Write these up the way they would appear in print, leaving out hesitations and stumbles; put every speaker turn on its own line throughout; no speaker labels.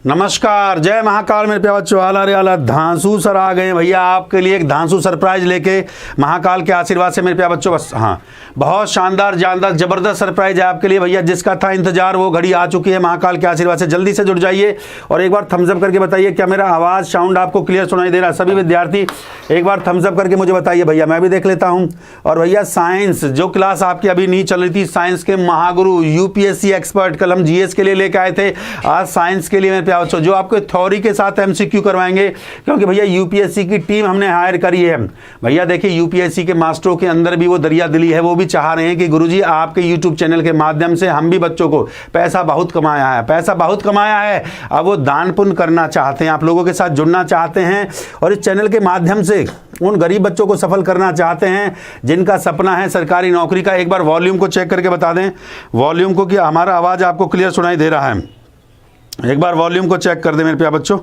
नमस्कार, जय महाकाल मेरे प्यारे बच्चों। आला रे आला, धांसू सर आ गए भैया आपके लिए एक धांसू सरप्राइज लेके महाकाल के आशीर्वाद से मेरे प्यारे बच्चों। बस हाँ, बहुत शानदार जानदार जबरदस्त सरप्राइज है आपके लिए भैया। जिसका था इंतजार वो घड़ी आ चुकी है महाकाल के आशीर्वाद से। जल्दी से जुड़ जाइए और एक बार थम्स अप करके बताइए क्या मेरा आवाज़ साउंड आपको क्लियर सुनाई दे रहा है। सभी विद्यार्थी एक बार थम्स अप करके मुझे बताइए भैया, मैं भी देख लेता हूँ। और भैया साइंस जो क्लास आपकी अभी नहीं चल रही थी, साइंस के महागुरु यूपीएससी एक्सपर्ट, कल हम जीएस के लिए लेके आए थे, आज साइंस के लिए मेरे प्यारे बच्चों जो आपको थ्योरी के साथ एमसीक्यू करवाएंगे। क्योंकि भैया यूपीएससी की टीम हमने हायर करी है भैया। देखिए यूपीएससी के मास्टरों के अंदर भी वो दरिया दिली है, वो भी चाह रहे हैं कि गुरुजी आपके यूट्यूब चैनल के माध्यम से हम भी बच्चों को पैसा बहुत कमाया है, अब वो दान पुण्य करना चाहते हैं, आप लोगों के साथ जुड़ना चाहते हैं और इस चैनल के माध्यम से उन गरीब बच्चों को सफल करना चाहते हैं जिनका सपना है सरकारी नौकरी का। एक बार वॉल्यूम को चेक करके बता दें, वॉल्यूम को, कि हमारा आवाज़ आपको क्लियर सुनाई दे रहा है। एक बार वॉल्यूम को चेक कर दें मेरे प्यारे बच्चों।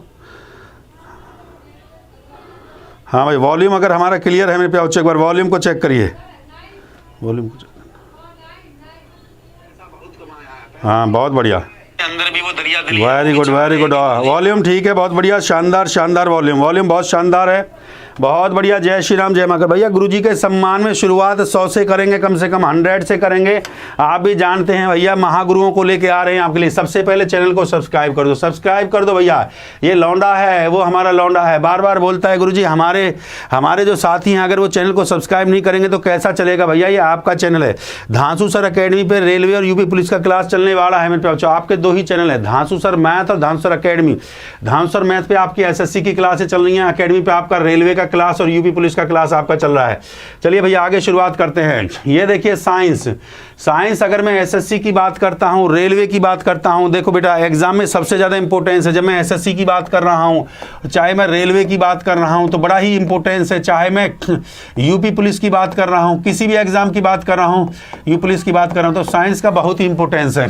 हाँ भाई, वॉल्यूम अगर हमारा क्लियर है मेरे प्यारे बच्चों, एक बार वॉल्यूम को चेक करिए, वॉल्यूम को चेक। हाँ बहुत बढ़िया,
अंदर भी वो दरिया दिली।
Very good very good, volume ठीक है, बहुत बढ़िया, शानदार शानदार वॉल्यूम, वॉल्यूम बहुत शानदार है, बहुत बढ़िया। जय श्री राम, जय माता। भैया गुरुजी के सम्मान में शुरुआत 100 से करेंगे, कम से कम 100 से करेंगे। आप भी जानते हैं भैया महागुरुओं को लेके आ रहे हैं आपके लिए। सबसे पहले चैनल को सब्सक्राइब कर दो, सब्सक्राइब कर दो भैया। ये लौंडा है, वो हमारा लौंडा है, बार बार बोलता है गुरुजी हमारे जो साथी हैं अगर वो चैनल को सब्सक्राइब नहीं करेंगे तो कैसा चलेगा भैया। ये आपका चैनल है। धांसू सर अकेडमी पे रेलवे और यूपी पुलिस का क्लास चलने वाला है मेरे बच्चों। आपके दो ही चैनल है, धांसू सर मैथ और धांसू सर अकेडमी। धांसू सर मैथ पे आपकी एसएससी की क्लासें चल रही हैं, अकेडमी पे आपका रेलवे का क्लास और यूपी पुलिस का क्लास आपका चल रहा है। चलिए भैया आगे शुरुआत करते हैं। ये देखिए साइंस अगर मैं एसएससी की बात करता हूं, रेलवे की बात करता हूं, देखो बेटा एग्जाम में सबसे ज्यादा इंपॉर्टेंस है। जब मैं एसएससी की बात कर रहा हूं, चाहे मैं रेलवे की बात कर रहा हूं तो बड़ा ही इंपॉर्टेंस है। चाहे मैं यूपी पुलिस की बात कर रहा हूं, किसी भी एग्जाम की बात कर रहा हूं, यूपी पुलिस की बात कर रहा हूं, तो साइंस का बहुत ही इंपॉर्टेंस है।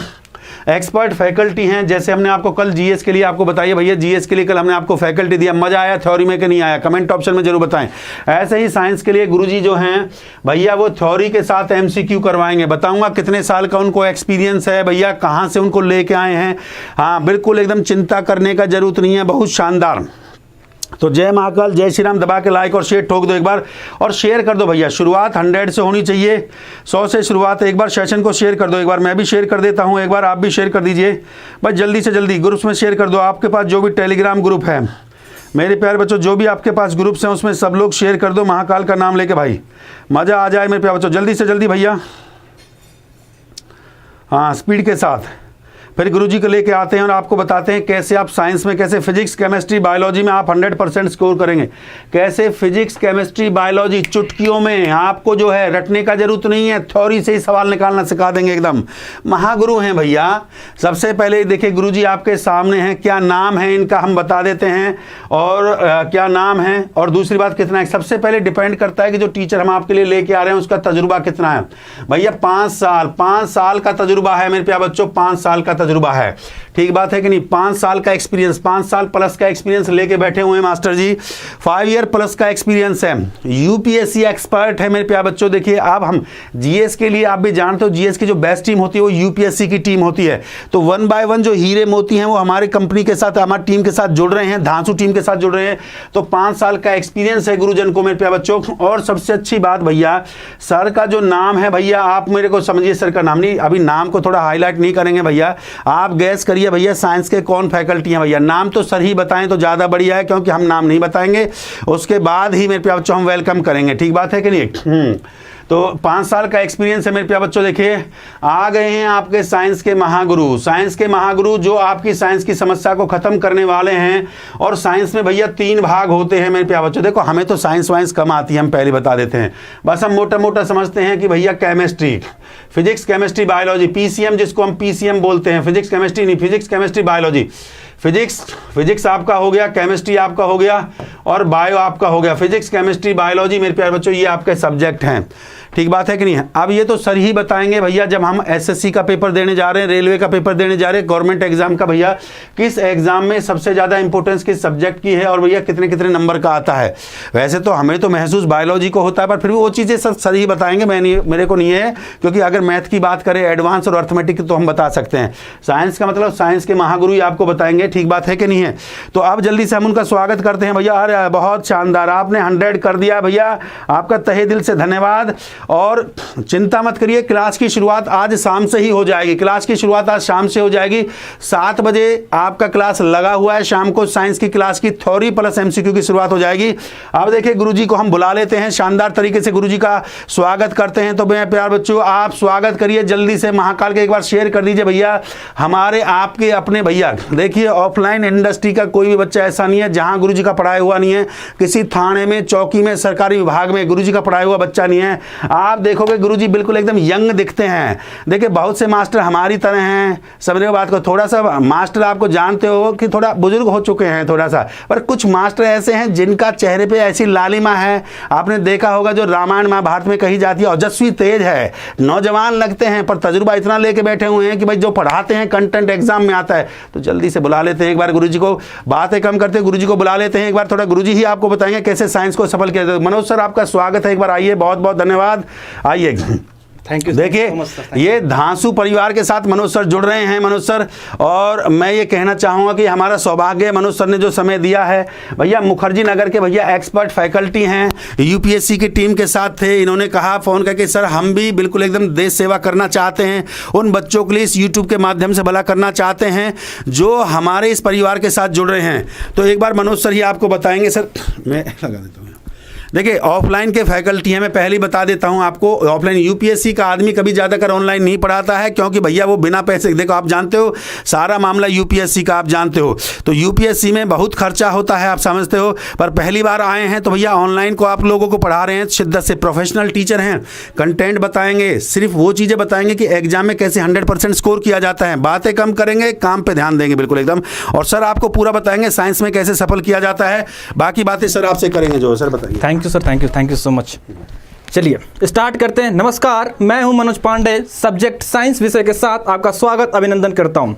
एक्सपर्ट फैकल्टी हैं, जैसे हमने आपको कल जीएस के लिए आपको बताइए भैया, जीएस के लिए कल हमने आपको फैकल्टी दिया, मजा आया थ्योरी में कि नहीं आया, कमेंट ऑप्शन में जरूर बताएं। ऐसे ही साइंस के लिए गुरुजी जो हैं भैया वो थ्योरी के साथ एमसीक्यू करवाएंगे। बताऊंगा कितने साल का उनको एक्सपीरियंस है भैया, कहां से उनको लेके आए हैं। हाँ बिल्कुल एकदम चिंता करने का जरूरत नहीं है, बहुत शानदार। तो जय महाकाल, जय श्री राम, दबा के लाइक और शेयर ठोक दो एक बार और शेयर कर दो भैया। शुरुआत 100 से होनी चाहिए, 100 से शुरुआत। एक बार सेशन को शेयर कर दो, एक बार मैं भी शेयर कर देता हूं, एक बार आप भी शेयर कर दीजिए भाई, जल्दी से जल्दी ग्रुप्स में शेयर कर दो। आपके पास जो भी टेलीग्राम ग्रुप है मेरे प्यारे बच्चों, जो भी आपके पास ग्रुप्स हैं उसमें सब लोग शेयर कर दो महाकाल का नाम लेके भाई, मज़ा आ जाए मेरे प्यारे बच्चों। जल्दी से जल्दी भैया, हाँ स्पीड के साथ। फिर गुरुजी को लेके आते हैं और आपको बताते हैं कैसे आप साइंस में, कैसे फिजिक्स केमिस्ट्री बायोलॉजी में आप 100% स्कोर करेंगे। कैसे फिजिक्स केमिस्ट्री बायोलॉजी चुटकियों में आपको जो है रटने का जरूरत नहीं है, थ्योरी से ही सवाल निकालना सिखा देंगे एकदम। महागुरु हैं भैया। सबसे पहले देखिए गुरुजी आपके सामने हैं, क्या नाम है इनका हम बता देते हैं, और क्या नाम है और दूसरी बात कितना है। सबसे पहले डिपेंड करता है कि जो टीचर हम आपके लिए लेके आ रहे हैं उसका तजुर्बा कितना है भैया। 5 साल का तजुर्बा है मेरे प्यारे बच्चों, 5 साल का तजुर्बा है। ठीक बात है कि नहीं। 5 साल का एक्सपीरियंस, 5 साल प्लस का एक्सपीरियंस लेके बैठे हुए हैं मास्टर जी। 5 ईयर प्लस का एक्सपीरियंस है, यूपीएससी एक्सपर्ट है मेरे प्यारे बच्चों। देखिए अब हम जीएस के लिए, आप भी जानते हो जीएस की जो बेस्ट टीम होती है वो यूपीएससी की टीम होती है। तो 1 बाय 1 जो हीरे मोती हैं वो हमारी कंपनी के साथ, हमारी टीम के साथ जुड़ रहे हैं, धांसू टीम के साथ जुड़ रहे हैं। तो 5 साल का एक्सपीरियंस है गुरुजन को मेरे प्यारे बच्चों। और सबसे अच्छी बात भैया, सर का जो नाम है भैया, आप मेरे को समझिए सर का नाम नहीं, अभी नाम को थोड़ा हाईलाइट नहीं करेंगे भैया, आप गैस करिए भैया साइंस के कौन फैकल्टी हैं भैया। नाम तो सर ही बताएं तो ज़्यादा बढ़िया है, क्योंकि हम नाम नहीं बताएंगे, उसके बाद ही मेरे प्यारे बच्चों हम वेलकम करेंगे। ठीक बात है कि नहीं। तो 5 साल का एक्सपीरियंस है मेरे प्यारे बच्चों। देखिए आ गए हैं आपके साइंस के महागुरु, साइंस के महागुरु जो आपकी साइंस की समस्या को खत्म करने वाले हैं। और साइंस में भैया 3 भाग होते हैं मेरे प्यारे बच्चों। देखो हमें तो साइंस वाइंस कम आती है, हम पहले बता देते हैं, बस हम मोटा मोटा समझते हैं कि भैया chemistry, physics chemistry biology, PCM जिसको हम पीसीएम बोलते हैं, फिजिक्स केमिस्ट्री नहीं, फिजिक्स केमिस्ट्री बायोलॉजी। फिजिक्स आपका हो गया, केमिस्ट्री आपका हो गया और बायो आपका हो गया। फिजिक्स केमिस्ट्री बायोलॉजी मेरे प्यारे बच्चों ये आपके सब्जेक्ट हैं। ठीक बात है कि नहीं है। अब ये तो सर ही बताएंगे भैया, जब हम एसएससी का पेपर देने जा रहे हैं, रेलवे का पेपर देने जा रहे हैं, गवर्नमेंट एग्जाम का भैया, किस एग्जाम में सबसे ज़्यादा इंपॉर्टेंस किस सब्जेक्ट की है और भैया कितने कितने नंबर का आता है। वैसे तो हमें तो महसूस बायोलॉजी को होता है, पर फिर भी वो चीज़ें सब सर ही बताएंगे, मेरे को नहीं है। क्योंकि अगर मैथ की बात करें एडवांस और अर्थमेटिक तो हम बता सकते हैं। साइंस का मतलब साइंस के महागुरु ही आपको बताएंगे ठीक बात है कि नहीं है। तो अब जल्दी से हम उनका स्वागत करते हैं। भैया अरे बहुत शानदार, आपने 100 कर दिया भैया, आपका तहे दिल से धन्यवाद। और चिंता मत करिए, क्लास की शुरुआत आज शाम से ही हो जाएगी। क्लास की शुरुआत आज शाम से हो जाएगी। 7 बजे आपका क्लास लगा हुआ है शाम को, साइंस की क्लास की थ्योरी प्लस MCQ की शुरुआत हो जाएगी। अब देखिए गुरुजी को हम बुला लेते हैं, शानदार तरीके से गुरुजी का स्वागत करते हैं। तो मेरे प्यार बच्चों, आप स्वागत करिए जल्दी से, महाकाल के एक बार शेयर कर दीजिए भैया। हमारे आपके अपने भैया, देखिए ऑफलाइन इंडस्ट्री का कोई भी बच्चा ऐसा नहीं है जहां गुरुजी का पढ़ाया हुआ नहीं है। किसी थाने में, चौकी में, सरकारी विभाग में गुरुजी का पढ़ाया हुआ बच्चा नहीं है। आप देखोगे गुरुजी बिल्कुल एकदम यंग दिखते हैं। देखिए बहुत से मास्टर हमारी तरह हैं, समझने बात को, थोड़ा सा मास्टर आपको जानते हो कि थोड़ा बुजुर्ग हो चुके हैं थोड़ा सा, पर कुछ मास्टर ऐसे हैं जिनका चेहरे पे ऐसी लालिमा है, आपने देखा होगा, जो रामायण महाभारत में कही जाती है, ओजस्वी तेज है, नौजवान लगते हैं पर तजुर्बा इतना लेके बैठे हुए हैं कि भाई जो पढ़ाते हैं कंटेंट एग्जाम में आता है। तो जल्दी से बुला लेते हैं एक बार गुरुजी को, बातें कम करते गुरुजी को बुला लेते हैं एक बार, थोड़ा गुरुजी ही आपको बताएंगे कैसे साइंस को सफल किया जाए। मनोज सर आपका स्वागत है, एक बार आइए, बहुत बहुत धन्यवाद, आइए।
Thank you.
देखिए ये धांसू परिवार के साथ मनोज सर जुड़ रहे हैं। मनोज सर, और मैं ये कहना चाहूँगा कि हमारा सौभाग्य है, मनोज सर ने जो समय दिया है। भैया मुखर्जी नगर के भैया एक्सपर्ट फैकल्टी हैं, UPSC की टीम के साथ थे। इन्होंने कहा फ़ोन करके, सर हम भी बिल्कुल एकदम देश सेवा करना चाहते हैं, उन बच्चों के लिए इस YouTube के माध्यम से भला करना चाहते हैं जो हमारे इस परिवार के साथ जुड़ रहे हैं। तो एक बार मनोज सर ही आपको बताएंगे। सर मैं लगा देता हूँ। देखिए ऑफलाइन के फैकल्टी हैं, मैं पहले ही बता देता हूं आपको, ऑफलाइन UPSC का आदमी कभी ज़्यादातर ऑनलाइन नहीं पढ़ाता है, क्योंकि भैया वो बिना पैसे, देखो आप जानते हो सारा मामला UPSC का, आप जानते हो तो UPSC में बहुत खर्चा होता है, आप समझते हो। पर पहली बार आए हैं तो भैया ऑनलाइन को आप लोगों को पढ़ा रहे हैं शिद्दत से, प्रोफेशनल टीचर हैं, कंटेंट बताएंगे, सिर्फ वो चीज़ें बताएंगे कि एग्जाम में कैसे 100% स्कोर किया जाता है। बातें कम करेंगे, काम पर ध्यान देंगे बिल्कुल एकदम। और सर आपको पूरा बताएंगे साइंस में कैसे सफल किया जाता है, बाकी बातें सर आपसे करेंगे। जो सर बताइए।
Thank you sir, thank you so much. चलिए स्टार्ट करते हैं। नमस्कार, मैं हूं मनोज पांडे, सब्जेक्ट साइंस विषय के साथ आपका स्वागत अभिनंदन करता हूं।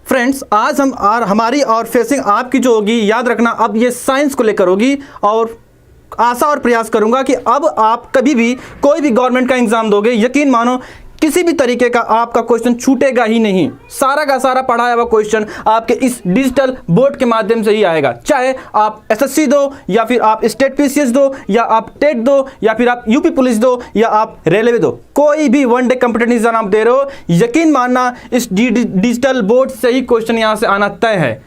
फ्रेंड्स, आज हमारी और फेसिंग आपकी जो होगी, याद रखना अब ये साइंस को लेकर होगी, और आशा और प्रयास करूंगा कि अब आप कभी भी कोई भी गवर्नमेंट का एग्जाम दोगे, यकीन मानो किसी भी तरीके का आपका क्वेश्चन छूटेगा ही नहीं। सारा का सारा पढ़ाया हुआ क्वेश्चन आपके इस डिजिटल बोर्ड के माध्यम से ही आएगा, चाहे आप SSC दो, या फिर आप स्टेट PCS दो, या आप टेट दो, या फिर आप UP पुलिस दो, या आप रेलवे दो, कोई भी वनडे कॉम्पिटिटिव एग्जाम आप दे रहे हो, यकीन मानना इस डिजिटल बोर्ड से ही क्वेश्चन यहाँ से आना तय है।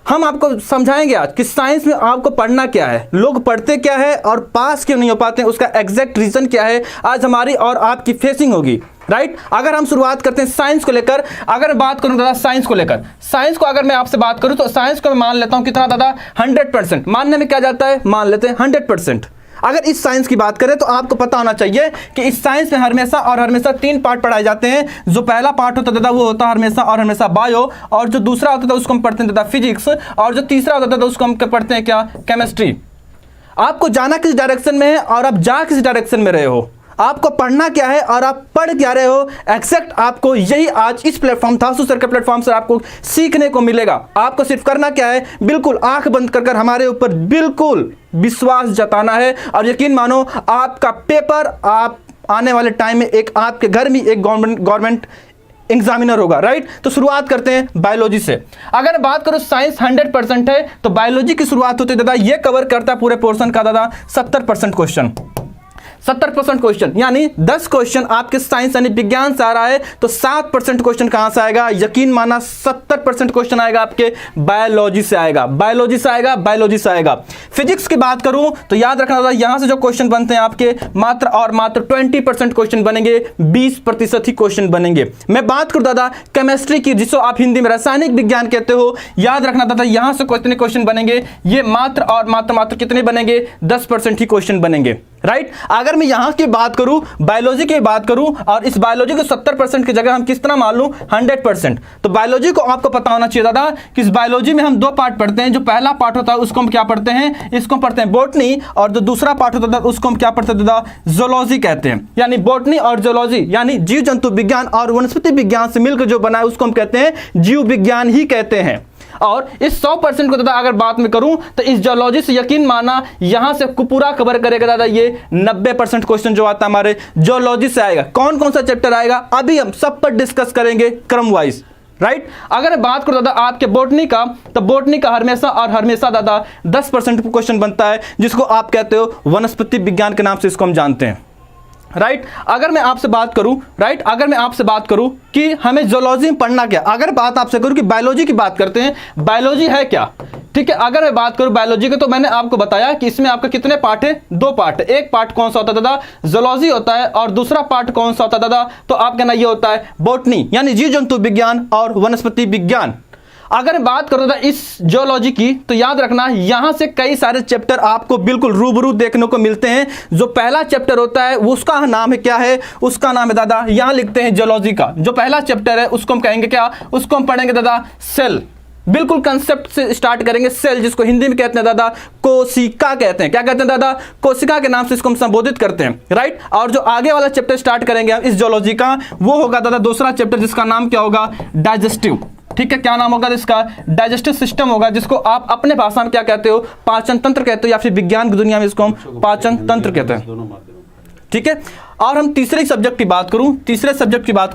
हम आपको समझाएंगे आज कि साइंस में आपको पढ़ना क्या है, लोग पढ़ते क्या है और पास क्यों नहीं हो पाते हैं, उसका एग्जैक्ट रीजन क्या है, आज हमारी और आपकी फेसिंग होगी। राइट, अगर हम शुरुआत करते हैं साइंस को लेकर, अगर मैं बात करूं दादा साइंस को लेकर, साइंस को अगर मैं आपसे बात करूं तो साइंस को मैं मान लेता हूं कितना दादा, 100%। मानने में क्या जाता है, मान लेते हैं 100%। अगर इस साइंस की बात करें तो आपको पता होना चाहिए कि इस साइंस में हमेशा 3 पार्ट पढ़ाए जाते हैं। जो पहला पार्ट होता है वो होता है हमेशा बायो, और जो दूसरा होता था उसको हम पढ़ते हैं दादा फिजिक्स, और जो तीसरा होता था उसको हम पढ़ते हैं क्या, केमिस्ट्री। आपको जाना किस डायरेक्शन में है और आप जा किस डायरेक्शन में रहे हो, आपको पढ़ना क्या है और आप पढ़ क्या रहे हो, एक्जैक्ट आपको यही आज इस प्लेटफॉर्म धांसू सर के प्लेटफॉर्म से आपको सीखने को मिलेगा। आपको सिर्फ करना क्या है, बिल्कुल आंख बंद कर हमारे ऊपर बिल्कुल विश्वास जताना है, और यकीन मानो आपका पेपर आप आने वाले टाइम में एक आपके घर में एक गवर्नमेंट एग्जामिनर होगा। राइट, तो शुरुआत करते हैं बायोलॉजी से। अगर बात करो साइंस 100% है तो बायोलॉजी की शुरुआत होती है दादा, ये कवर करता है पूरे पोर्शन का दादा 70% क्वेश्चन। 70% क्वेश्चन, यानी 10 क्वेश्चन आपके साइंस यानी विज्ञान से आ रहा है तो 7% क्वेश्चन कहां से आएगा, यकीन माना 70% क्वेश्चन आएगा आपके बायोलॉजी से आएगा, बायोलॉजी से आएगा। फिजिक्स की बात करूं तो याद रखना दादा, यहां से जो क्वेश्चन बनते हैं आपके मात्र और मात्र 20% क्वेश्चन बनेंगे, 20% ही क्वेश्चन बनेंगे। मैं बात करूं दादा केमिस्ट्री की, जिसको आप हिंदी में रासायनिक विज्ञान कहते हो, याद रखना दादा यहां से कितने क्वेश्चन बनेंगे, ये मात्र और मात्र कितने बनेंगे, 10% ही क्वेश्चन बनेंगे। राइट, अगर मैं यहां की बात करूं, बायोलॉजी की बात करूं, और इस बायोलॉजी को 70% की जगह हम किस तरह मान लूं 100%, तो बायोलॉजी को आपको पता होना चाहिए दादा कि इस बायोलॉजी में हम 2 पार्ट पढ़ते हैं। जो पहला पार्ट होता है उसको हम क्या पढ़ते हैं, इसको पढ़ते हैं बॉटनी, और जो दूसरा पार्ट होता है उसको हम क्या पढ़ते हैं दादा, जूलॉजी कहते हैं। यानी बॉटनी और जूलॉजी यानी जीव जंतु विज्ञान और वनस्पति विज्ञान से मिलकर जो बना है उसको हम कहते हैं जीव विज्ञान ही कहते हैं। और इस 100% को दादा अगर बात में करूं तो इस जियोलॉजी से यकीन माना यहां से पूरा कवर करेगा दादा, ये 90% क्वेश्चन जो आता है हमारे जियोलॉजी से आएगा। कौन कौन सा चैप्टर आएगा अभी हम सब पर डिस्कस करेंगे क्रम वाइज। राइट। अगर मैं बात करूं दादा आपके बॉटनी का, तो बॉटनी का हमेशा दादा 10% क्वेश्चन बनता है, जिसको आप कहते हो वनस्पति विज्ञान के नाम से इसको हम जानते हैं, राइट। अगर मैं आपसे बात करूं कि हमें जूलॉजी में पढ़ना क्या, अगर बात आपसे करूं कि बायोलॉजी की बात करते हैं, बायोलॉजी है क्या, ठीक है। अगर मैं बात करूं बायोलॉजी के, तो मैंने आपको बताया कि इसमें आपका कितने पार्ट है, 2 पार्ट। एक पार्ट कौन सा होता है दादा, जूलॉजी होता है, और दूसरा पार्ट कौन सा होता है दादा, तो आपका ना ये होता है बॉटनी, यानी जीव जंतु विज्ञान और वनस्पति विज्ञान। अगर बात करो दादा इस जियोलॉजी की, तो याद रखना यहां से कई सारे चैप्टर आपको बिल्कुल रूबरू देखने को मिलते हैं। जो पहला चैप्टर होता है उसका नाम है क्या है, उसका नाम है दादा, यहां लिखते हैं जियोलॉजी का जो पहला चैप्टर है उसको हम कहेंगे क्या, उसको हम पढ़ेंगे दादा सेल। बिल्कुल कंसेप्ट से स्टार्ट करेंगे, सेल जिसको हिंदी में कहते हैं दादा कोशिका कहते हैं। क्या कहते हैं दादा, कोशिका के नाम से इसको हम संबोधित करते हैं, राइट। और जो आगे वाला चैप्टर स्टार्ट करेंगे हम इस जियोलॉजी का, वो होगा दादा दूसरा चैप्टर, जिसका नाम क्या होगा, डाइजेस्टिव। ठीक है, क्या नाम होगा इसका, डाइजेस्टिव सिस्टम होगा, जिसको आप अपने भाषा में क्या कहते हो, पाचन तंत्र कहते हो, या फिर विज्ञान की दुनिया में इसको हम पाचन तंत्र कहते हैं। ठीक है। और हम तीसरे सब्जेक्ट की बात करूं,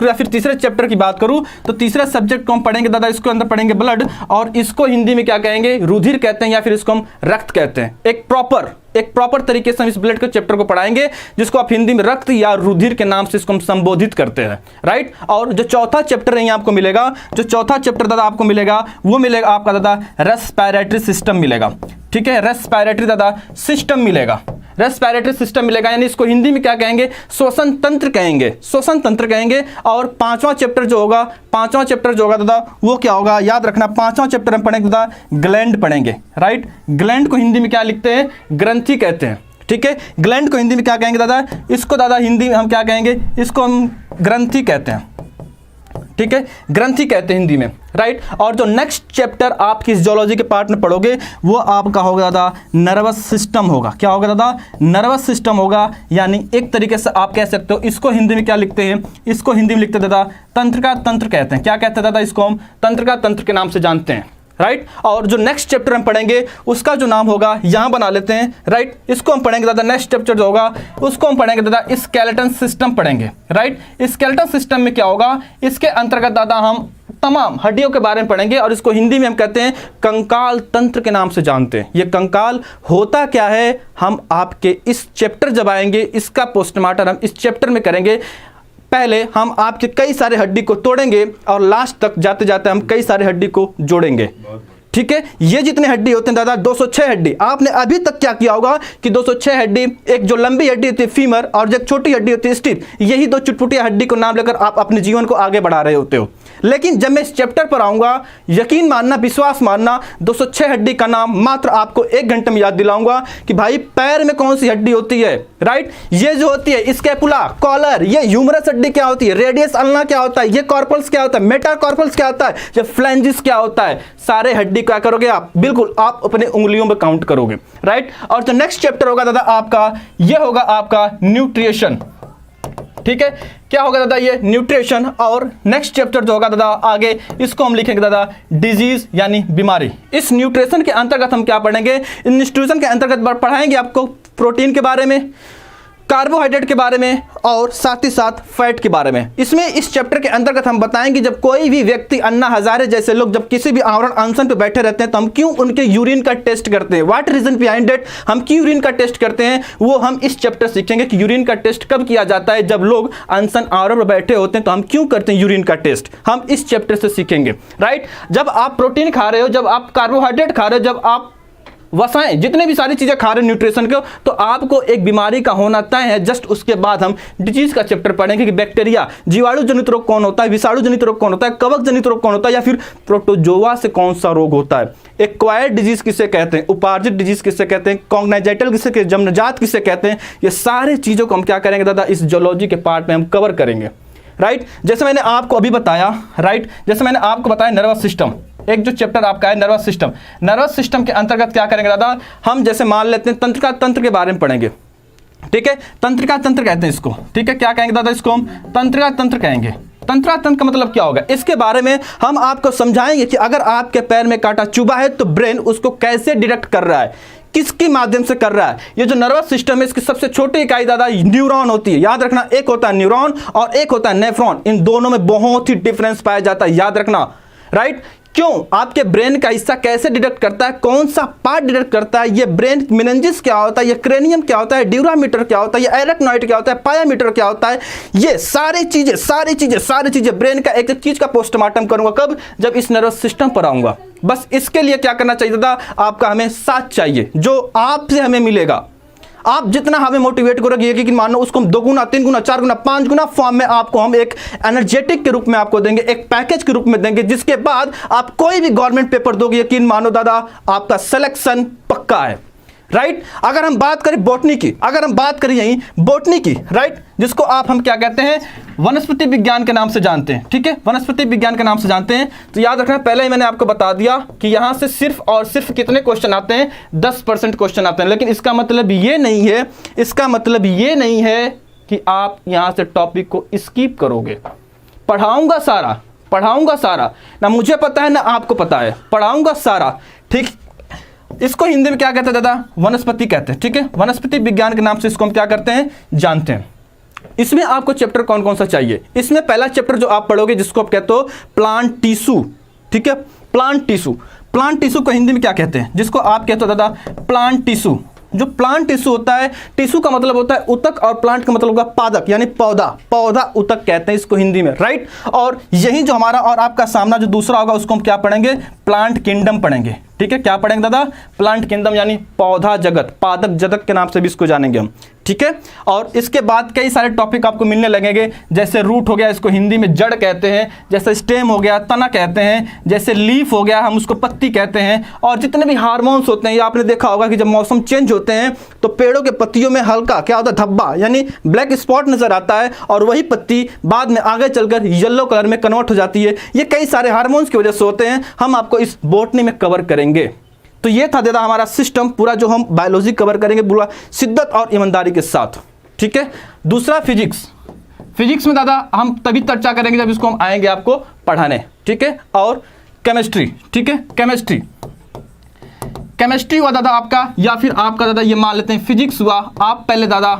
या फिर तीसरे चैप्टर की बात करूं, तो तीसरे सब्जेक्ट को हम पढ़ेंगे दादा, इसको अंदर पढ़ेंगे ब्लड, और इसको हिंदी में क्या कहेंगे, रुधिर कहते हैं, या फिर इसको हम रक्त कहते हैं। एक प्रॉपर तरीके से हम इस ब्लड के चैप्टर को पढ़ाएंगे, जिसको आप हिंदी में रक्त या रुधिर के नाम से इसको हम संबोधित करते हैं, राइट। और जो चौथा चैप्टर है आपको मिलेगा, जो चौथा चैप्टर दादा आपको मिलेगा, वो मिलेगा आपका दादा रेस्पिरेटरी सिस्टम मिलेगा। ठीक है, रेस्पिरेटरी दादा सिस्टम मिलेगा, रेस्पिरेटरी सिस्टम मिलेगा, यानी इसको हिंदी में क्या कहेंगे, श्वसन तंत्र कहेंगे। और पांचवा चैप्टर जो होगा दादा, वो क्या होगा, याद रखना, पांचवा चैप्टर हम पढ़ेंगे दादा ग्लैंड पढ़ेंगे, राइट। ग्लैंड को हिंदी में क्या लिखते हैं, ग्रंथि कहते हैं। ठीक है, ग्लैंड को हिंदी में क्या कहेंगे दादा, इसको दादा हिंदी में हम क्या कहेंगे, इसको हम ग्रंथि कहते हैं। ठीक है, ग्रंथि कहते हैं हिंदी में, राइट। और जो नेक्स्ट चैप्टर आप किस जियोलॉजी के पार्ट में पढ़ोगे, वो आपका होगा दादा नर्वस सिस्टम होगा। क्या होगा दादा, नर्वस सिस्टम होगा, यानी एक तरीके से आप कह सकते हो, इसको हिंदी में क्या लिखते हैं, इसको हिंदी में लिखते हैं दादा तंत्रिका तंत्र कहते हैं। क्या कहते हैं दादा, इसको हम तंत्रिका तंत्र के नाम से जानते हैं, राइट। और जो नेक्स्ट चैप्टर हम पढ़ेंगे उसका जो नाम होगा, यहां बना लेते हैं, राइट। इसको हम पढ़ेंगे दादा, नेक्स्ट चैप्टर जो होगा उसको हम पढ़ेंगे दादा स्केलेटन सिस्टम पढ़ेंगे, राइट। स्केलेटन सिस्टम में क्या होगा, इसके अंतर्गत दादा हम तमाम हड्डियों के बारे में पढ़ेंगे, और इसको हिंदी में हम कहते हैं कंकाल तंत्र के नाम से जानते हैं। ये कंकाल होता क्या है, हम आपके इस चैप्टर जब आएंगे, इसका पोस्टमार्टम हम इस चैप्टर में करेंगे। पहले हम आपके कई सारे हड्डी को तोड़ेंगे, और लास्ट तक जाते जाते हम कई सारे हड्डी को जोड़ेंगे। ठीक है, ये जितने हड्डी होते हैं दादा 206 हड्डी। आपने अभी तक क्या किया होगा कि 206 हड्डी, एक जो लंबी हड्डी होती है फीमर, और जो छोटी हड्डी होती है स्टिप, यही 2 चुटपुटिया हड्डी को नाम लेकर आप अपने जीवन को आगे बढ़ा रहे होते हो। लेकिन जब मैं इस चैप्टर पर आऊंगा, यकीन मानना, विश्वास मानना, 206 हड्डी का नाम मात्र आपको 1 घंटे में याद दिलाऊंगा कि भाई पैर में कौन सी हड्डी होती है, राइट। ये जो होती है स्कैपुला, कॉलर, ये ह्यूमरस हड्डी क्या होती है, रेडियस अल्ना क्या होता है, ये कॉर्पल्स क्या होता है, मेटाकॉर्पल्स क्या होता है, ये फ्लैंजिस क्या होता है, सारे हड्डी क्या करोगे आप, बिल्कुल आप अपने उंगलियों में काउंट करोगे, राइट। और जो नेक्स्ट चैप्टर होगा दादा आपका, ये होगा आपका न्यूट्रिशन। ठीक है, क्या होगा दादा, ये न्यूट्रिशन। और नेक्स्ट चैप्टर जो होगा दादा आगे, इसको हम लिखेंगे दादा डिजीज, यानी बीमारी। इस न्यूट्रिशन के अंतर्गत हम क्या पढ़ेंगे, न्यूट्रिशन के अंतर्गत पढ़ाएंगे आपको प्रोटीन के बारे में, कार्बोहाइड्रेट के बारे में, और साथ ही साथ फैट के बारे में। इसमें इस चैप्टर के अंतर्गत हम बताएंगे जब कोई भी व्यक्ति, अन्ना हजारे जैसे लोग जब किसी भी आवरण अनशन पे बैठे रहते हैं, तो हम क्यों उनके यूरिन का टेस्ट करते हैं, व्हाट रीजन बिहाइंड इट, हम क्यों यूरिन का टेस्ट करते हैं, वो हम इस चैप्टर सीखेंगे कि यूरिन का टेस्ट कब किया जाता है, जब लोग अनशन आवरण पर बैठे होते हैं तो हम क्यों करते हैं यूरिन का टेस्ट, हम इस चैप्टर से सीखेंगे, राइट। जब आप प्रोटीन खा रहे हो, जब आप कार्बोहाइड्रेट खा रहे हो, जब आप वसाएं, जितने भी सारी चीजें खा रहे हैं न्यूट्रिशन को, तो आपको एक बीमारी का होना तय है। जस्ट उसके बाद हम डिजीज का चैप्टर पढ़ेंगे कि बैक्टीरिया, जीवाणु जनित रोग कौन होता है, विषाणु जनित रोग कौन होता है, कवक जनित रोग कौन होता है, या फिर प्रोटोजोआ से कौन सा रोग होता है, एक्वायर्ड डिजीज किसे कहते हैं, उपार्जित डिजीज किसे कहते हैं, कॉग्नाइजेटल किसे कहते हैं, जन्मजात किसे कहते हैं। ये सारे चीजों को हम क्या करेंगे दादा, इस जियोलॉजी के पार्ट में हम कवर करेंगे, राइट। जैसे मैंने आपको अभी बताया, राइट, जैसे मैंने आपको बताया नर्वस सिस्टम, एक जो चैप्टर आपका है नर्वस सिस्टम, नर्वस सिस्टम के अंतर्गत क्या करेंगे दादा, हम जैसे मान लेते हैं तंत्रिका तंत्र के बारे में पढ़ेंगे। ठीक है, तंत्रिका तंत्र कहते हैं इसको। ठीक है, क्या कहेंगे दादा, इसको हम तंत्रिका तंत्र कहेंगे। तंत्रिका तंत्र का मतलब क्या होगा, इसके बारे में हम आपको समझाएंगे कि अगर आपके पैर में कांटा चुभा है तो ब्रेन उसको कैसे डिटेक्ट कर रहा है, किसके माध्यम से कर रहा है? ये जो नर्वस सिस्टम है इसकी सबसे छोटी इकाई दादा न्यूरॉन होती है। याद रखना, एक होता है न्यूरॉन और एक होता है नेफ्रॉन। इन दोनों में बहुत ही डिफरेंस पाया जाता है, याद रखना, राइट? क्यों? आपके ब्रेन का हिस्सा कैसे डिटेक्ट करता है, कौन सा पार्ट डिटेक्ट करता है, ये ब्रेन मेनिंजेस क्या होता है, ये क्रेनियम क्या होता है, ड्यूरामीटर क्या होता है, ये एरेक्नॉइड क्या होता है, पायामीटर क्या होता है, ये सारी चीजें ब्रेन का एक एक चीज का पोस्टमार्टम करूंगा कब? जब इस नर्वस सिस्टम पर आऊंगा। बस इसके लिए क्या करना चाहिए दादा? आपका हमें साथ चाहिए जो आपसे हमें मिलेगा। आप जितना हमें मोटिवेट करोगे कि मानो उसको हम 2 गुना 3 गुना 4 गुना 5 गुना फॉर्म में आपको हम एक एनर्जेटिक के रूप में आपको देंगे, एक पैकेज के रूप में देंगे, जिसके बाद आप कोई भी गवर्नमेंट पेपर दोगे, यकीन मानो दादा आपका सिलेक्शन पक्का है, राइट? अगर हम बात करें बॉटनी की, अगर हम बात करें यहीं बॉटनी की, राइट, जिसको हम क्या कहते हैं, वनस्पति विज्ञान के नाम से जानते हैं, ठीक है, वनस्पति विज्ञान के नाम से जानते हैं। तो याद रखना, पहले ही मैंने आपको बता दिया कि यहां से सिर्फ और सिर्फ कितने क्वेश्चन आते हैं? 10% क्वेश्चन आते हैं। लेकिन इसका मतलब ये नहीं है, इसका मतलब ये नहीं है कि आप यहां से टॉपिक को स्किप करोगे। पढ़ाऊंगा सारा, ना मुझे पता है ना आपको पता है, पढ़ाऊंगा सारा, ठीक। इसको हिंदी में क्या कहते हैं दादा? वनस्पति कहते हैं, ठीक है। वनस्पति विज्ञान के नाम से इसको हम क्या करते हैं? जानते हैं। इसमें आपको चैप्टर कौन कौन सा चाहिए? इसमें पहला चैप्टर जो आप पढ़ोगे जिसको आप कहते हो प्लांट टिश्यू, ठीक है, प्लांट टिश्यू। प्लांट टिश्यू को हिंदी में क्या कहते हैं? जिसको आप कहते हो दादा प्लांट टिश्यू। जो प्लांट टिश्यू होता है, टिश्यू का मतलब होता है उतक और प्लांट का मतलब होगा पादप, यानी पौधा, पौधा उतक कहते हैं इसको हिंदी में, राइट। और यही जो हमारा और आपका सामना जो दूसरा होगा उसको हम क्या पढ़ेंगे? प्लांट किंगडम पढ़ेंगे, ठीक है। क्या पढ़ेंगे दादा? प्लांट किंगडम, यानी पौधा जगत, पादप जगत के नाम से भी इसको जानेंगे हम, ठीक है। और इसके बाद कई सारे टॉपिक आपको मिलने लगेंगे, जैसे रूट हो गया, इसको हिंदी में जड़ कहते हैं, जैसे स्टेम हो गया, तना कहते हैं, जैसे लीफ हो गया, हम उसको पत्ती कहते हैं। और जितने भी हार्मोन्स होते हैं, ये आपने देखा होगा कि जब मौसम चेंज होते हैं तो पेड़ों के पत्तियों में हल्का क्या होता है? धब्बा, यानी ब्लैक स्पॉट नजर आता है, और वही पत्ती बाद में आगे चलकर येलो कलर में कन्वर्ट हो जाती है। ये कई सारे हार्मोन्स की वजह से होते हैं, हम आपको इस बॉटनी में कवर करेंगे। तो ये था दादा हमारा सिस्टम पूरा, जो हम बायोलॉजी कवर करेंगे पूरा शिद्दत और ईमानदारी के साथ, ठीक है। दूसरा फिजिक्स। फिजिक्स में दादा हम तभी चर्चा करेंगे जब इसको हम आएंगे आपको पढ़ाने, ठीक है। और केमिस्ट्री, ठीक है, केमिस्ट्री। केमिस्ट्री हुआ दादा आपका, या फिर आपका दादा ये मान लेते हैं फिजिक्स हुआ। आप पहले दादा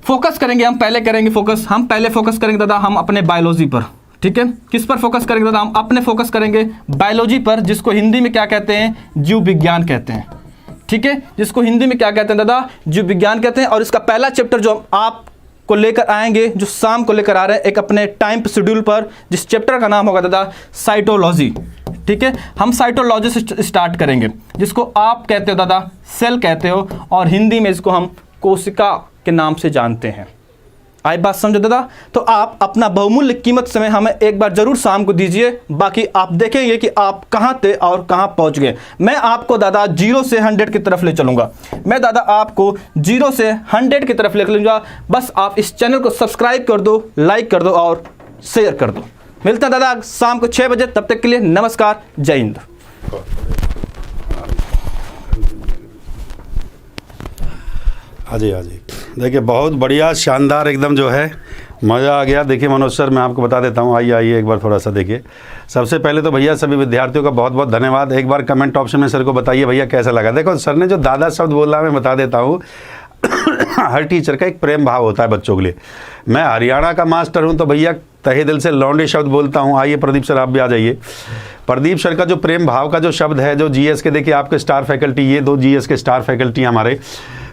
फोकस करेंगे, हम पहले करेंगे फोकस, हम पहले फोकस करेंगे दादा हम अपने बायोलॉजी पर, ठीक है। किस पर फोकस करेंगे दादा? हम अपने फोकस करेंगे बायोलॉजी पर, जिसको हिंदी में क्या कहते हैं? जीव विज्ञान कहते हैं, ठीक है। जिसको हिंदी में क्या कहते हैं दादा? जीव विज्ञान कहते हैं। और इसका पहला चैप्टर जो आपको लेकर आएंगे, जो शाम को लेकर आ रहे हैं एक अपने टाइम शेड्यूल पर, जिस चैप्टर का नाम होगा दादा साइटोलॉजी, ठीक है। हम साइटोलॉजी से स्टार्ट करेंगे, जिसको आप कहते हो दादा सेल कहते हो, और हिंदी में इसको हम कोशिका के नाम से जानते हैं। आई बात समझो दादा? तो आप अपना बहुमूल्य कीमत समय हमें एक बार जरूर शाम को दीजिए, बाकी आप देखेंगे कि आप कहाँ थे और कहाँ पहुँच गए। मैं आपको दादा 0 से 100 की तरफ ले चलूँगा, मैं दादा आपको 0 से 100 की तरफ ले चलूँगा। बस आप इस चैनल को सब्सक्राइब कर दो, लाइक कर दो और शेयर कर दो। मिलता है दादा शाम को 6 बजे, तब तक के लिए नमस्कार, जय हिंद।
आजी देखिए, बहुत बढ़िया शानदार एकदम जो है मज़ा आ गया। देखिए मनोज सर, मैं आपको बता देता हूँ, आइए एक बार थोड़ा सा देखिए। सबसे पहले तो भैया सभी विद्यार्थियों का बहुत बहुत धन्यवाद। एक बार कमेंट ऑप्शन में सर को बताइए भैया कैसा लगा। देखो सर ने जो दादा शब्द बोला, मैं बता देता हूँ हर टीचर का एक प्रेम भाव होता है बच्चों के लिए। मैं हरियाणा का मास्टर हूँ तो भैया तहे दिल से लौंडे शब्द बोलता हूँ। आइए प्रदीप सर, आप भी आ जाइए। प्रदीप सर का जो प्रेम भाव का जो शब्द है, जो जीएस के, देखिए आपके स्टार फैकल्टी, ये 2 जीएस के स्टार फैकल्टी हमारे।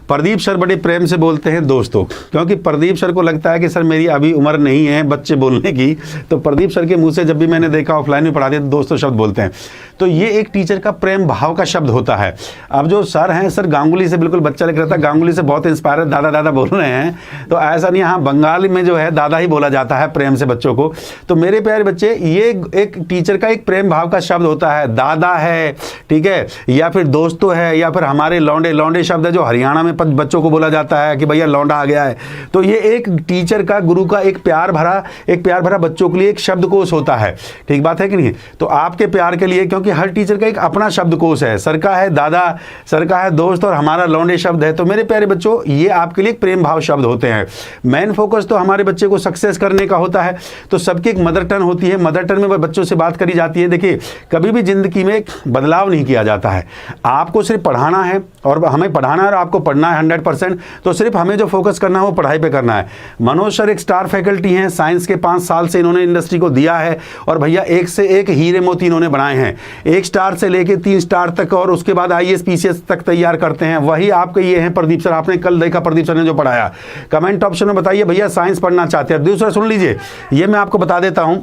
प्रदीप सर बड़े प्रेम से बोलते हैं दोस्तों, क्योंकि प्रदीप सर को लगता है कि सर मेरी अभी उम्र नहीं है बच्चे बोलने की, तो प्रदीप सर के मुंह से जब भी मैंने देखा ऑफलाइन में पढ़ाते तो दोस्तों शब्द बोलते हैं। तो ये एक टीचर का प्रेम भाव का शब्द होता है। अब जो सर हैं, सर गांगुली से बिल्कुल बच्चा लिख रहा था, गांगुली से बहुत इंस्पायर है, दादा दादा बोल रहे हैं, तो ऐसा नहीं, हाँ बंगाली में जो है दादा ही बोला जाता है प्रेम से बच्चों को। तो मेरे प्यारे बच्चे, ये एक टीचर का एक प्रेम भाव का शब्द होता है, दादा है, ठीक है, या फिर दोस्तों है, या फिर हमारे लौंडे। लौंडे शब्द है जो हरियाणा में बच्चों को बोला जाता है कि भैया लौंडा आ गया है। तो ये एक टीचर का, गुरु का एक प्यार भरा बच्चों के लिए एक शब्दकोश होता है। ठीक बात है कि नहीं? तो आपके प्यार के लिए, क्योंकि हर टीचर का एक अपना शब्दकोश है, सर का है दादा, सर का है दोस्त, और हमारा लौंडे शब्द है। तो मेरे प्यारे बच्चों, ये आपके लिए एक प्रेम भाव शब्द होते हैं। मेन फोकस तो हमारे बच्चे को सक्सेस करने का होता है। तो सबकी एक मदर टंग होती है, मदर टंग में बच्चों से बात करी जाती है। देखिए, कभी भी जिंदगी में बदलाव नहीं किया जाता है। आपको सिर्फ पढ़ाना है, और हमें पढ़ाना है और आपको पढ़ना है 100%। तो सिर्फ हमें जो फोकस करना है वो पढ़ाई पे करना है। मनोज सर एक स्टार फैकल्टी हैं, साइंस के 5 साल से इन्होंने इंडस्ट्री को दिया है, और भैया एक से एक हीरे मोती इन्होंने बनाए हैं, 1 स्टार से लेके 3 स्टार तक, और उसके बाद IAS PCS तक तैयार करते हैं। वही आपके ये हैं प्रदीप सर। आपने कल देखा प्रदीप सर ने जो पढ़ाया। कमेंट ऑप्शन में बताइए भैया साइंस पढ़ना चाहते हैं। दूसरा सुन लीजिए, ये मैं आपको बता देता हूं।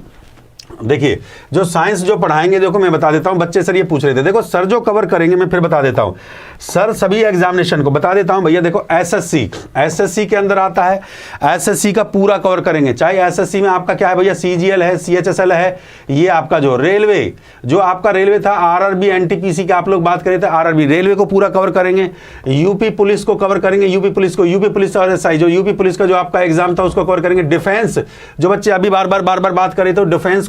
देखिए, जो साइंस जो पढ़ाएंगे, देखो मैं बता देता हूं। बच्चे सर ये पूछ रहे थे, देखो सर जो कवर करेंगे, मैं फिर बता देता हूं सर सभी एग्जामिनेशन को बता देता हूं। भैया देखो, एसएससी के अंदर आता है, एसएससी का पूरा कवर करेंगे। चाहे एसएससी में आपका क्या है भैया, CGL है, CHSL है, ये आपका जो रेलवे, जो आपका रेलवे था, RRB NTPC की आप लोग बात करें थे, RRB रेलवे को पूरा कवर करेंगे। यूपी पुलिस को कवर करेंगे, यूपी पुलिस और SI जो यूपी पुलिस का जो आपका एग्जाम था उसको कवर करेंगे। डिफेंस, जो बच्चे अभी बार बार बात करें, तो डिफेंस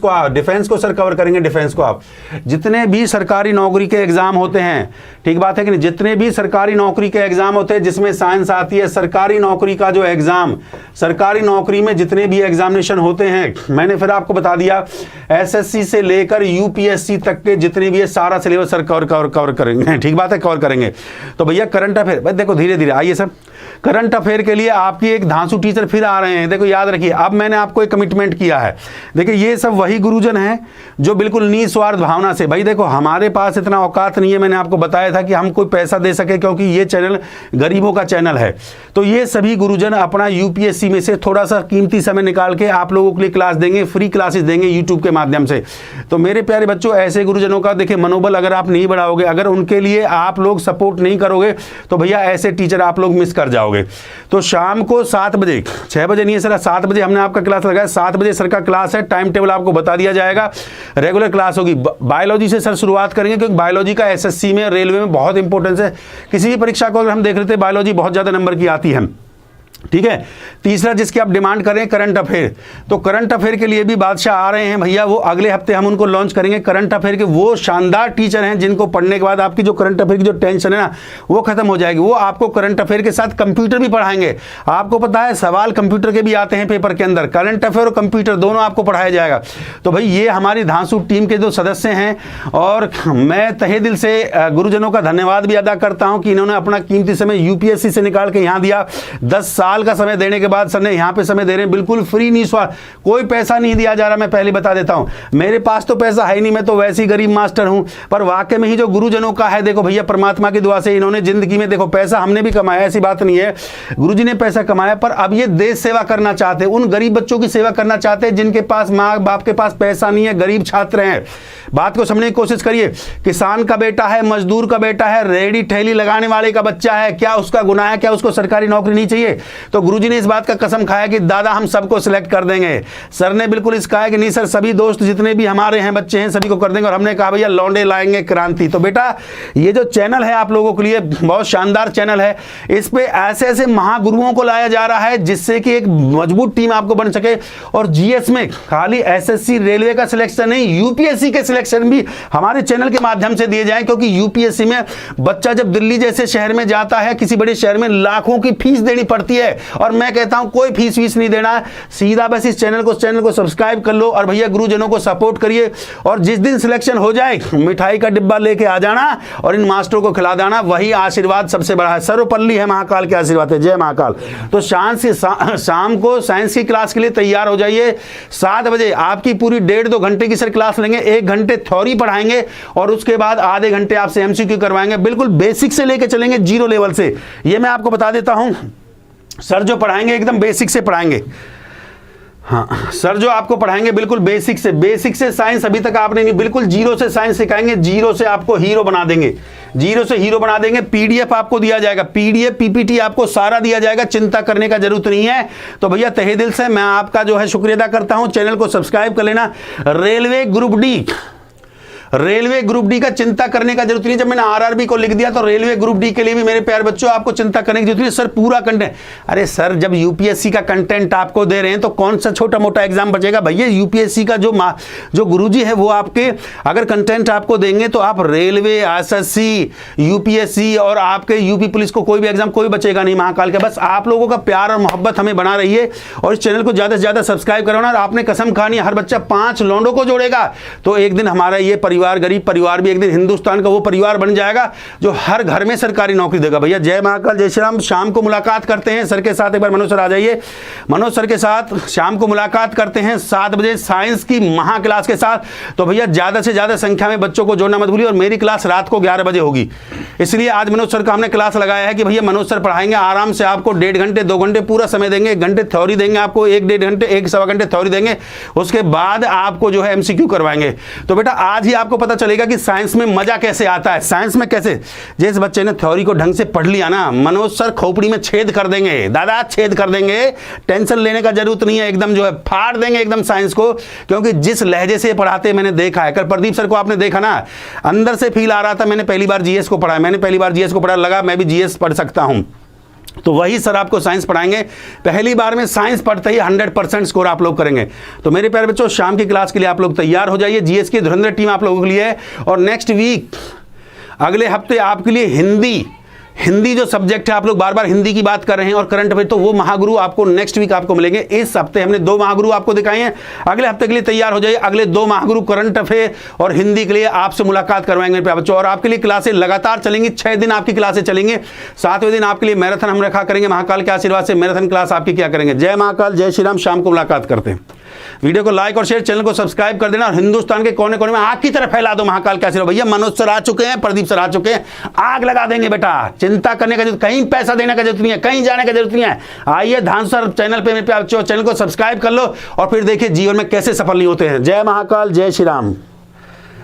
को सर कवर करेंगे। डिफेंस को आप जितने भी सरकारी नौकरी के एग्जाम होते हैं, ठीक बात है कि नहीं, जितने भी सरकारी नौकरी के एग्जाम होते हैं जिसमें साइंस आती है, सरकारी नौकरी का जो एग्जाम, सरकारी नौकरी में जितने भी एग्जामिनेशन होते हैं, मैंने फिर आपको बता दिया, SSC से लेकर UPSC तक के जितने भी है सारा सिलेबस सर कवर करेंगे। ठीक बात है, कवर करेंगे। तो भैया करंट अफेयर, भाई देखो धीरे धीरे आइए सर। करंट अफेयर के लिए आपकी एक धांसू टीचर फिर आ रहे हैं। देखो याद रखिए, अब मैंने आपको एक कमिटमेंट किया है। देखिए, ये सब वही गुरुजन हैं जो बिल्कुल निस्वार्थ भावना से, भाई देखो हमारे पास इतना औकात नहीं है, मैंने आपको बताया था कि हम कोई पैसा दे सके, क्योंकि ये चैनल गरीबों का चैनल है। तो ये सभी गुरुजन अपना UPSC में से थोड़ा सा कीमती समय निकाल के आप लोगों के लिए क्लास देंगे, फ्री क्लासेस देंगे यूट्यूब के माध्यम से। तो मेरे प्यारे बच्चों, ऐसे गुरुजनों का देखिए मनोबल अगर आप नहीं बढ़ाओगे, अगर उनके लिए आप लोग सपोर्ट नहीं करोगे, तो भैया ऐसे टीचर आप लोग मिस कर जाओगे। तो शाम को 7 बजे, 6 बजे नहीं है सर, 7 बजे हमने आपका क्लास लगाया। 7 बजे सर का क्लास है, टाइम टेबल आपको बता दिया जाएगा। रेगुलर क्लास होगी। बायोलॉजी से सर शुरुआत करेंगे, क्योंकि बायोलॉजी का SSC में, रेलवे में बहुत इंपॉर्टेंस है। किसी भी परीक्षा को अगर हम देख रहे थे, बायोलॉजी बहुत ज्यादा नंबर की आती है। ठीक है। तीसरा जिसकी आप डिमांड करें, करंट अफेयर। तो करंट अफेयर के लिए भी बादशाह आ रहे हैं भैया, वो अगले हफ्ते हम उनको लॉन्च करेंगे। करंट अफेयर के वो शानदार टीचर हैं जिनको पढ़ने के बाद आपकी जो करंट अफेयर की जो टेंशन है ना, वो खत्म हो जाएगी। वो आपको करंट अफेयर के साथ कंप्यूटर भी पढ़ाएंगे। आपको पता है सवाल कंप्यूटर के भी आते हैं पेपर के अंदर, करंट अफेयर और कंप्यूटर दोनों आपको पढ़ाया जाएगा। तो भाई ये हमारी धांसू टीम के जो सदस्य हैं, और मैं तहे दिल से गुरुजनों का धन्यवाद भी अदा करता हूं कि इन्होंने अपना कीमती समय UPSC से निकाल के यहाँ दिया। 10 साल का समय देने के बाद सर ने यहाँ पे समय दे रहे हैं, बिल्कुल फ्री, निस्वार्थ, कोई पैसा नहीं दिया जा रहा। मैं पहले बता देता हूँ, मेरे पास तो पैसा है नहीं, मैं तो वैसे ही गरीब मास्टर हूँ। पर वाकई में ही जो गुरुजनों का है, देखो भैया परमात्मा की दुआ से इन्होंने जिंदगी में, देखो पैसा हमने भी कमाया, ऐसी बात नहीं है, गुरुजी ने पैसा कमाया, पर अब ये देश सेवा करना चाहते हैं, उन गरीब बच्चों की सेवा करना चाहते हैं जिनके पास माँ बाप के पास पैसा नहीं है, गरीब छात्र हैं। बात को समझने की कोशिश करिए। किसान का बेटा है, मजदूर का बेटा है, रेहड़ी ठेली लगाने वाले का बच्चा है, क्या उसका गुनाह है? क्या उसको सरकारी नौकरी नहीं चाहिए? तो गुरुजी ने इस बात का कसम खाया कि दादा हम सबको सिलेक्ट कर देंगे। सर ने बिल्कुल इस कहा कि नहीं सर, सभी दोस्त जितने भी हमारे हैं, बच्चे हैं, सभी को कर देंगे। और हमने कहा भैया लौंडे लाएंगे क्रांति। तो बेटा ये जो चैनल है आप लोगों के लिए बहुत शानदार चैनल है। इस पे ऐसे ऐसे महागुरुओं को लाया जा रहा है जिससे कि एक मजबूत टीम आपको बन सके। और GS में खाली SSC रेलवे का सिलेक्शन नहीं, UPSC के सिलेक्शन भी हमारे चैनल के माध्यम से दिए जाए। क्योंकि UPSC में बच्चा जब दिल्ली जैसे शहर में जाता है, किसी बड़े शहर में, लाखों की फीस देनी पड़ती है। और मैं कहता हूं कोई फीस नहीं देना है, सीधा बस इस चैनल को सब्सक्राइब कर लो और भैया गुरुजनों को सपोर्ट करिए। और जिस दिन सिलेक्शन हो जाए, मिठाई का डिब्बा लेके आ जाना और इन मास्टरों को खिला देना, वही आशीर्वाद सबसे बड़ा है। सर्वपल्ली है महाकाल के आशीर्वाद है, जय महाकाल। तो शाम को साइंस की क्लास के लिए तैयार हो जाइए। 7 बजे आपकी पूरी 1.5-2 घंटे की सर क्लास लेंगे। 1 घंटे थ्योरी पढ़ाएंगे और उसके बाद आधे घंटे आपसे MCQ करवाएंगे। बिल्कुल बेसिक से लेके चलेंगे, 0 लेवल से। ये मैं आपको बता देता हूं, सर जो पढ़ाएंगे एकदम बेसिक से पढ़ाएंगे। हाँ, सर जो आपको पढ़ाएंगे बिल्कुल बेसिक से साइंस अभी तक आपने नहीं, बिल्कुल 0 से साइंस सिखाएंगे, 0 से आपको हीरो बना देंगे, 0 से हीरो बना देंगे। PDF आपको दिया जाएगा, PDF PPT आपको सारा दिया जाएगा, चिंता करने का जरूरत नहीं है। तो भैया तहे दिल से मैं आपका जो है शुक्रिया अदा करता हूं। चैनल को सब्सक्राइब कर लेना। Railway group D railway group D का चिंता करने का जरूरत नहीं। जब मैंने आरआरबी को लिख दिया तो रेलवे ग्रुप डी के लिए भी मेरे प्यारे बच्चों आपको चिंता करने की जरूरत नहीं। सर पूरा कंटेंट, अरे सर जब यूपीएससी का कंटेंट आपको दे रहे हैं तो कौन सा छोटा मोटा एग्जाम बचेगा भैया। यूपीएससी का जो गुरुजी है वो आपके अगर कंटेंट आपको देंगे तो आप रेलवे, एसएससी, यूपीएससी और आपके यूपी पुलिस को कोई भी एग्जाम कोई बचेगा नहीं महाकाल के। बस आप लोगों का प्यार और मोहब्बत हमें बना रही है और इस चैनल को ज्यादा से ज्यादा सब्सक्राइब करवाना। और आपने कसम खानी है हर बच्चा 5 लौंडों को जोड़ेगा तो एक दिन हमारा ये परिवार, गरीब परिवार भी एक दिन हिंदुस्तान का वो परिवार बन जाएगा जो हर घर में सरकारी नौकरी देगा। भैया जय महाकाल, जय श्री राम। शाम को मुलाकात करते हैं सर के साथ, एक बार मनोज सर आ जाइए। मनोज सर के साथ शाम को मुलाकात करते हैं 7 बजे साइंस की महा क्लास के साथ। तो भैया ज्यादा से ज्यादा संख्या में बच्चों को जोड़ना मत भूलिए। और मेरी क्लास रात को 11 बजे होगी, इसलिए आज मनोज सर का हमने क्लास लगाया है कि भैया मनोज सर पढ़ाएंगे आराम से, आपको 1.5 घंटे 2 घंटे पूरा समय देंगे। 1 घंटे थ्योरी देंगे आपको, 1-1.5 घंटे 1-1.25 घंटे थ्योरी देंगे, उसके बाद आपको जो है एमसीक्यू करवाएंगे। तो बेटा आज ही आपको पता चलेगा कि साइंस में मजा कैसे आता है। साइंस में कैसे, जिस बच्चे ने थ्योरी को ढंग से पढ़ लिया ना, मनोज सर खोपड़ी में छेद कर देंगे, दादा छेद कर देंगे। टेंशन लेने का जरूरत नहीं है, एकदम जो है फाड़ देंगे एकदम साइंस को, क्योंकि जिस लहजे से पढ़ाते मैंने देखा है। कल प्रदीप सर को आपने देखा ना, अंदर से फील आ रहा था मैंने पहली बार जीएस को पढ़ा, मैंने पहली बार जीएस को पढ़ा, लगा मैं भी जीएस पढ़ सकता हूं। तो वही सर आपको साइंस पढ़ाएंगे। पहली बार में साइंस पढ़ते ही 100% स्कोर आप लोग करेंगे। तो मेरे प्यारे बच्चों शाम की क्लास के लिए आप लोग तैयार हो जाइए। जीएस की धुरंधर टीम आप लोगों के लिए है। और नेक्स्ट वीक अगले हफ्ते आपके लिए हिंदी जो सब्जेक्ट है, आप लोग बार बार हिंदी की बात कर रहे हैं और करंट अफेयर, तो वो महागुरु आपको नेक्स्ट वीक आपको मिलेंगे। इस हफ्ते हमने 2 महागुरु आपको दिखाए हैं, अगले हफ्ते के लिए तैयार हो जाइए। अगले 2 महागुरु करंट अफेयर और हिंदी के लिए आपसे मुलाकात करवाएंगे मेरे बच्चों। और आपके लिए क्लासें लगातार चलेंगी, 6 दिन आपकी क्लासें चलेंगे। 7वें दिन आपके लिए मैराथन हम रखा करेंगे। महाकाल के आशीर्वाद से मैराथन क्लास आपकी क्या करेंगे। जय महाकाल, जय श्री राम। शाम को मुलाकात करते हैं। वीडियो को लाइक और शेयर, चैनल को सब्सक्राइब कर देना और हिंदुस्तान के कोने कोने में आग की तरह फैला दो महाकाल के आशीर्वाद। भैया मनोज सर आ चुके हैं, प्रदीप सर आ चुके हैं, आग लगा देंगे बेटा। चिंता करने का जरूरत, कहीं पैसा देने का जरूरत नहीं है, कहीं जाने का जरूरत नहीं है। आइए धान सर चैनल पे, मेरे चैनल को सब्सक्राइब कर लो और फिर देखिए जीवन में कैसे सफल नहीं होते हैं। जय महाकाल, जय श्री राम।